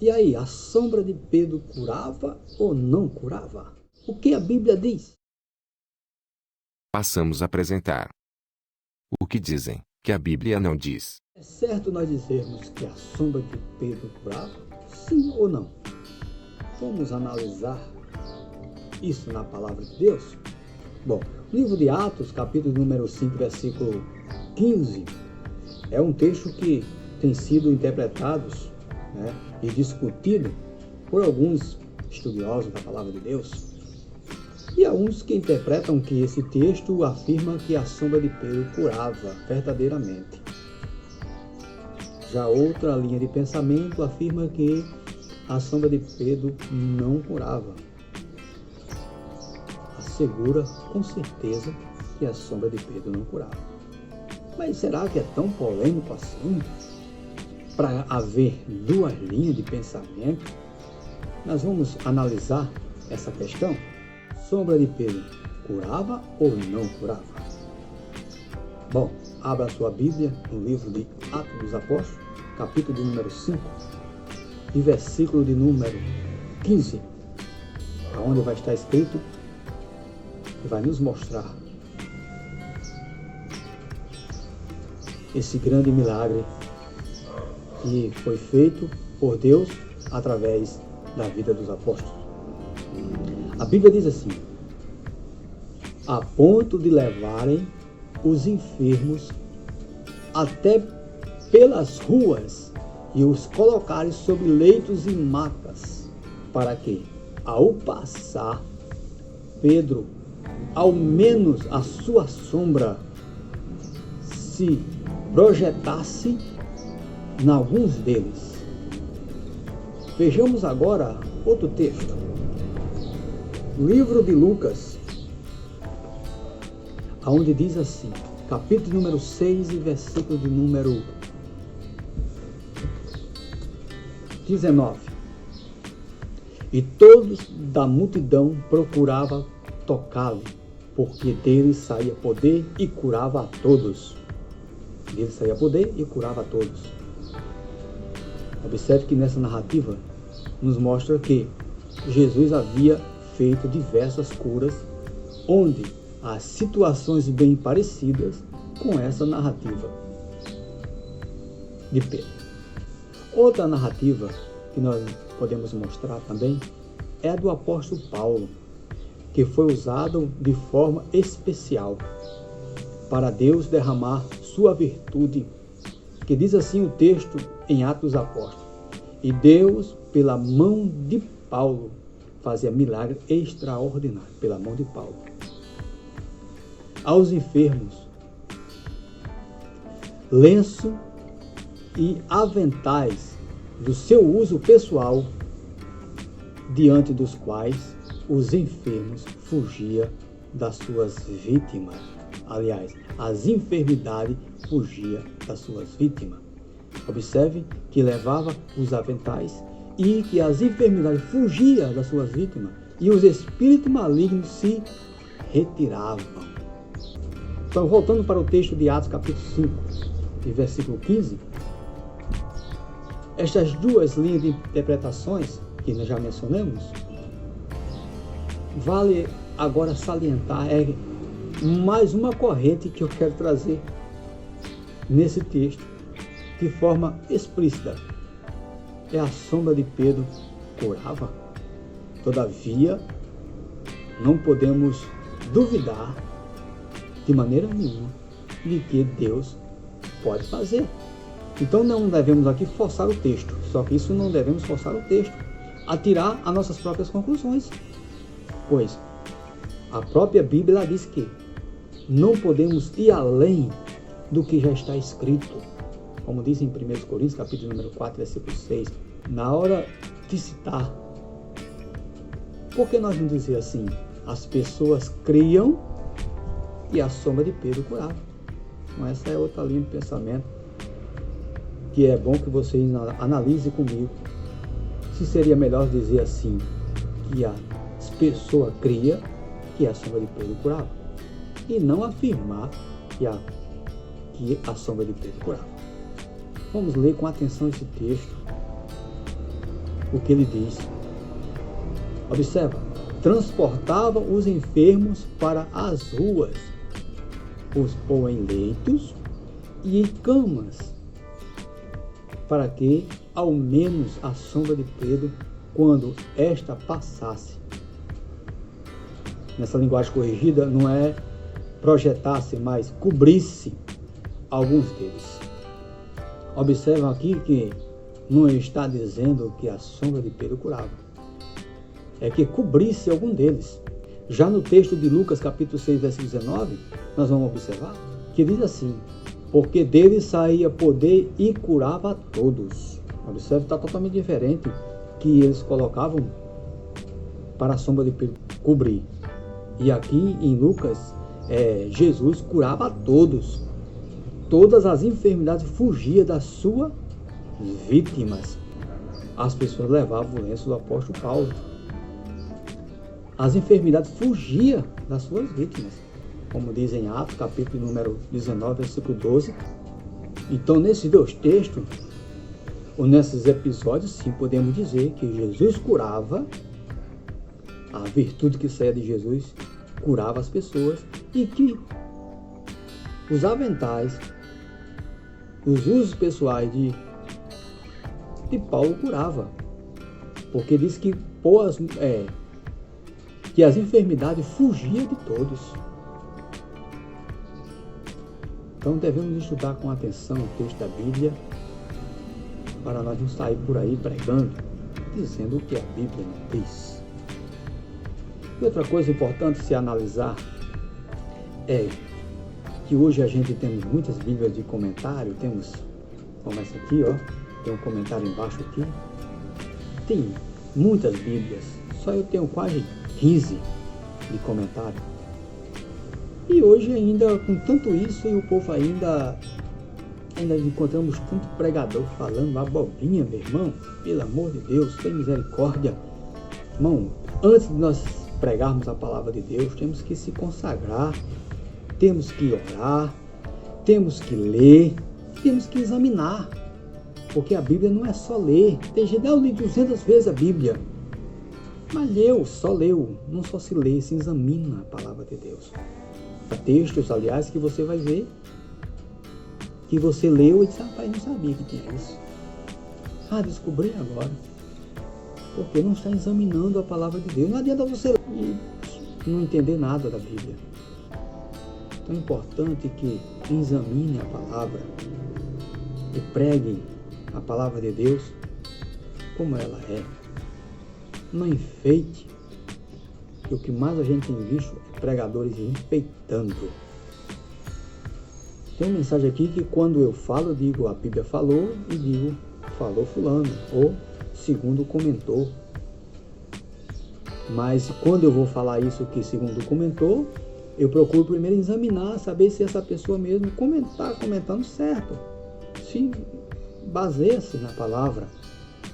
E aí, a sombra de Pedro curava ou não curava? O que a Bíblia diz? Passamos a apresentar o que dizem que a Bíblia não diz. É certo nós dizermos que a sombra de Pedro curava? Sim ou não? Vamos analisar isso na palavra de Deus? Bom, o livro de Atos, capítulo número 5, versículo 15, é um texto que tem sido interpretado, e discutido por alguns estudiosos da palavra de Deus. E há uns que interpretam que esse texto afirma que a sombra de Pedro curava verdadeiramente. Já outra linha de pensamento afirma que a sombra de Pedro não curava. Assegura com certeza que a sombra de Pedro não curava. Mas será que é tão polêmico assim? Para haver duas linhas de pensamento, nós vamos analisar essa questão. Sombra de Pedro curava ou não curava? Bom, abra a sua Bíblia no livro de Atos dos Apóstolos, capítulo de número 5 e versículo de número 15, onde vai estar escrito e vai nos mostrar esse grande milagre que foi feito por Deus através da vida dos apóstolos. A Bíblia diz assim: a ponto de levarem os enfermos até pelas ruas e os colocarem sobre leitos e macas, para que, ao passar, Pedro, ao menos a sua sombra, se projetasse em alguns deles. Vejamos agora outro texto. Livro de Lucas, onde diz assim, capítulo número 6 e versículo de número 19. E todos da multidão procuravam tocá-lo, porque dele saía poder e curava a todos. Dele saía poder e curava a todos. Observe que nessa narrativa nos mostra que Jesus havia feito diversas curas, onde há situações bem parecidas com essa narrativa de Pedro. Outra narrativa que nós podemos mostrar também é a do apóstolo Paulo, que foi usado de forma especial para Deus derramar sua virtude, que diz assim o texto em Atos dos Apóstolos: e Deus, pela mão de Paulo, fazia milagre extraordinário, pela mão de Paulo. Aos enfermos, lenço e aventais do seu uso pessoal, diante dos quais os enfermos fugiam das suas vítimas. Aliás, as enfermidades fugiam das suas vítimas. Observe que levava os aventais e que as enfermidades fugiam das suas vítimas e os espíritos malignos se retiravam. Então, voltando para o texto de Atos capítulo 5 e versículo 15, estas duas linhas de interpretações que nós já mencionamos, vale agora salientar, é mais uma corrente que eu quero trazer nesse texto de forma explícita. É a sombra de Pedro curava. Todavia, não podemos duvidar de maneira nenhuma de que Deus pode fazer. Então não devemos aqui forçar o texto, só que isso não devemos forçar o texto a tirar as nossas próprias conclusões, pois a própria Bíblia diz que não podemos ir além do que já está escrito, como diz em 1 Coríntios capítulo número 4, versículo 6, na hora de citar. Por que nós não dizer assim? As pessoas criam e a sombra de Pedro curava. Então, essa é outra linha de pensamento que é bom que vocês analisem comigo. Se seria melhor dizer assim, que a pessoa cria que a sombra de Pedro curava, e não afirmar que a sombra de Pedro curava. Vamos ler com atenção esse texto o que ele diz. Observa, transportava os enfermos para as ruas, os pôs em leitos e em camas, para que, ao menos, a sombra de Pedro, quando esta passasse. Nessa linguagem corrigida, não é projetasse, mas cobrisse alguns deles. Observam aqui que não está dizendo que a sombra de Pedro curava, é que cobrisse algum deles. Já no texto de Lucas, capítulo 6, versículo 19, nós vamos observar que diz assim: porque dele saía poder e curava a todos. Observe, está totalmente diferente que eles colocavam para a sombra de Pedro cobrir. E aqui em Lucas, Jesus curava a todos. Todas as enfermidades fugiam das suas vítimas. As pessoas levavam o lenço do apóstolo Paulo. As enfermidades fugiam das suas vítimas, como diz em Atos, capítulo número 19, versículo 12. Então, nesses dois textos, ou nesses episódios, sim, podemos dizer que Jesus curava, a virtude que saía de Jesus curava as pessoas, e que os aventais, os usos pessoais de Paulo curava, porque diz que que as enfermidades fugiam de todos. Então devemos estudar com atenção o texto da Bíblia, para nós não sair por aí pregando, dizendo o que a Bíblia não diz. E outra coisa importante se analisar é que hoje a gente temos muitas Bíblias de comentário, começa aqui, tem um comentário embaixo aqui, tem muitas Bíblias, só eu tenho quase 15 de comentário. E hoje ainda, com tanto isso, e o povo ainda encontramos tanto pregador falando abobrinha, meu irmão, pelo amor de Deus, tem misericórdia. Irmão, antes de nós pregarmos a palavra de Deus, temos que se consagrar, temos que orar, temos que ler, temos que examinar, porque a Bíblia não é só ler. Tem gente, eu li 200 vezes a Bíblia, mas só leu, não só se lê, se examina a palavra de Deus. Há textos, aliás, que você vai ver que você leu e disse: rapaz, não sabia que tinha isso. Descobri agora. Porque não está examinando a palavra de Deus. Não adianta você ler e não entender nada da Bíblia. Então é importante que examine a palavra e pregue a palavra de Deus como ela é. Não enfeite, que o que mais a gente tem visto é pregadores enfeitando. Tem uma mensagem aqui que quando eu falo, eu digo a Bíblia falou e digo falou fulano, ou segundo comentou. Mas quando eu vou falar isso que segundo comentou, eu procuro primeiro examinar, saber se essa pessoa mesmo comentando certo, se baseia-se na palavra.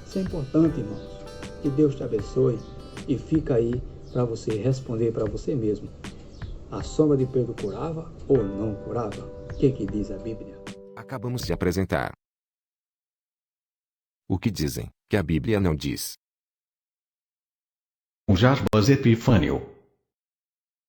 Isso é importante, irmãos. Que Deus te abençoe, e fica aí para você responder para você mesmo: a sombra de Pedro curava ou não curava? O que diz a Bíblia? Acabamos de apresentar o que dizem que a Bíblia não diz. Jarbas Epifânio.